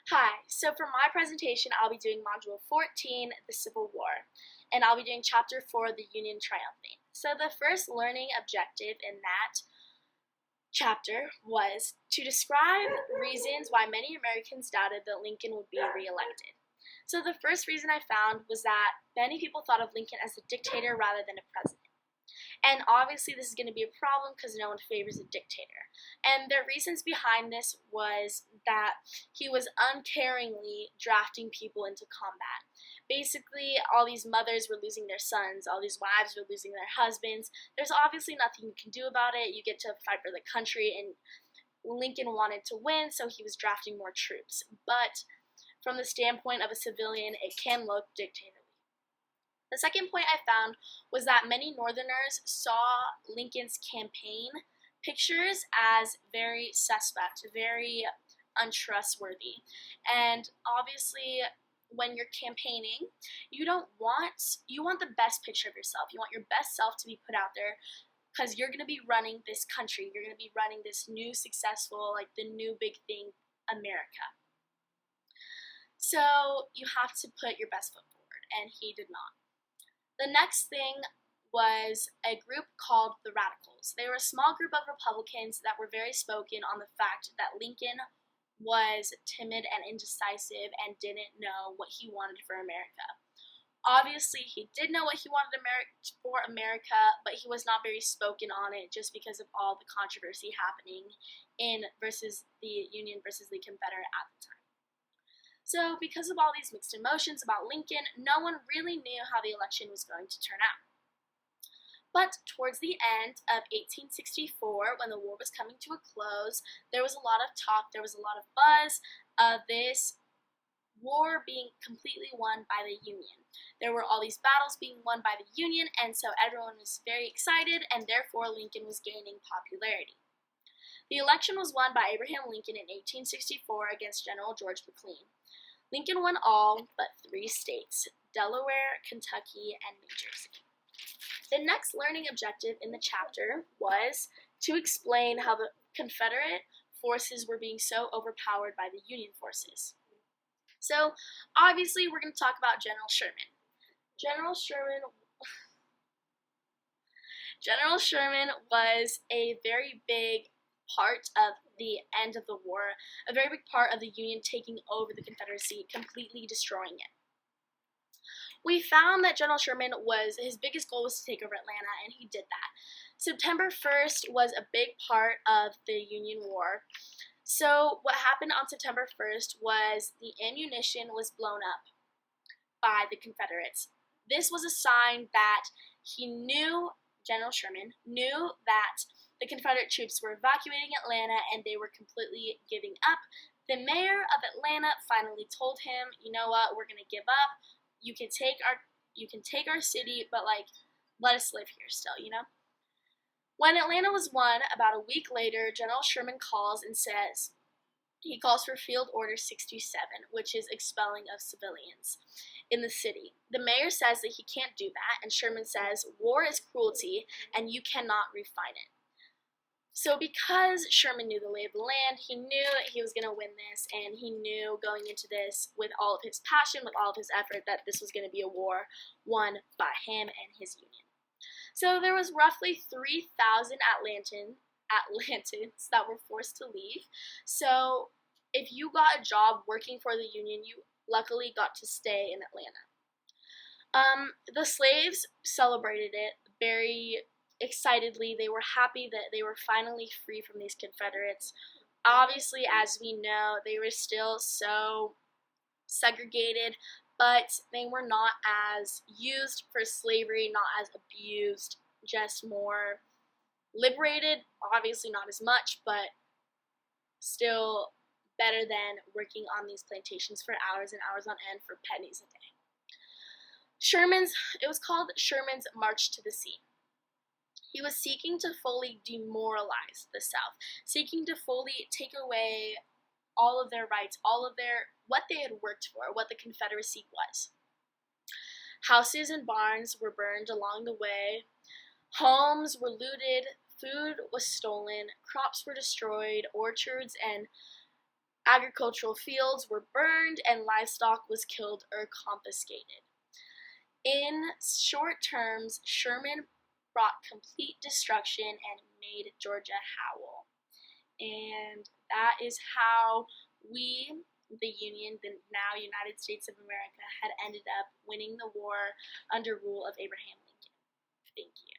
Hi, so for my presentation, I'll be doing Module 14, the Civil War, and I'll be doing Chapter 4, the Union Triumphant. So the first learning objective in that chapter was to describe reasons why many Americans doubted that Lincoln would be reelected. So the first reason I found was that many people thought of Lincoln as a dictator rather than a president. And obviously this is going to be a problem because no one favors a dictator. And the reasons behind this was that he was uncaringly drafting people into combat. Basically, all these mothers were losing their sons, all these wives were losing their husbands. There's obviously nothing you can do about it. You get to fight for the country, and Lincoln wanted to win, so he was drafting more troops. But from the standpoint of a civilian, it can look dictatorial. The second point I found was that many Northerners saw Lincoln's campaign pictures as very suspect, very untrustworthy. And obviously, when you're campaigning, you want the best picture of yourself. You want your best self to be put out there because you're going to be running this country. You're going to be running this new successful, like the new big thing, America. So you have to put your best foot forward, and he did not. The next thing was a group called the Radicals. They were a small group of Republicans that were very spoken on the fact that Lincoln was timid and indecisive and didn't know what he wanted for America. Obviously, he did know what he wanted for America, but he was not very spoken on it just because of all the controversy happening in the Union versus the Confederate at the time. So because of all these mixed emotions about Lincoln, no one really knew how the election was going to turn out. But towards the end of 1864, when the war was coming to a close, there was a lot of talk, there was a lot of buzz of this war being completely won by the Union. There were all these battles being won by the Union, and so everyone was very excited, and therefore Lincoln was gaining popularity. The election was won by Abraham Lincoln in 1864 against General George McClellan. Lincoln won all but 3 states, Delaware, Kentucky, and New Jersey. The next learning objective in the chapter was to explain how the Confederate forces were being so overpowered by the Union forces. So, obviously, we're going to talk about General Sherman. General Sherman was a very big part of the end of the war, a very big part of the Union taking over the Confederacy, completely destroying it. We found that General Sherman his biggest goal was to take over Atlanta, and he did that. September 1st was a big part of the Union War. So what happened on September 1st was the ammunition was blown up by the Confederates. This was a sign that General Sherman knew that the Confederate troops were evacuating Atlanta and they were completely giving up. The mayor of Atlanta finally told him, you know what, we're going to give up. You can take our city, but let us live here still, you know? When Atlanta was won, about a week later, General Sherman calls for Field Order 67, which is expelling of civilians in the city. The mayor says that he can't do that, and Sherman says, war is cruelty, and you cannot refine it. So because Sherman knew the lay of the land, he knew that he was going to win this, and he knew going into this with all of his passion, with all of his effort, that this was going to be a war won by him and his Union. So there was roughly 3,000 Atlantans that were forced to leave. So if you got a job working for the Union, you luckily got to stay in Atlanta. The slaves celebrated it very excitedly. They were happy that they were finally free from these Confederates. Obviously, as we know, they were still so segregated, but they were not as used for slavery, not as abused, just more liberated. Obviously not as much, but still better than working on these plantations for hours and hours on end for pennies a day. It was called Sherman's March to the Sea. He was seeking to fully demoralize the South, seeking to fully take away all of their rights, what they had worked for, what the Confederacy was. Houses and barns were burned along the way, homes were looted, food was stolen, crops were destroyed, orchards and Agricultural fields were burned and livestock was killed or confiscated. In short terms, Sherman brought complete destruction and made Georgia howl. And that is how we, the Union, the now United States of America, had ended up winning the war under rule of Abraham Lincoln. Thank you.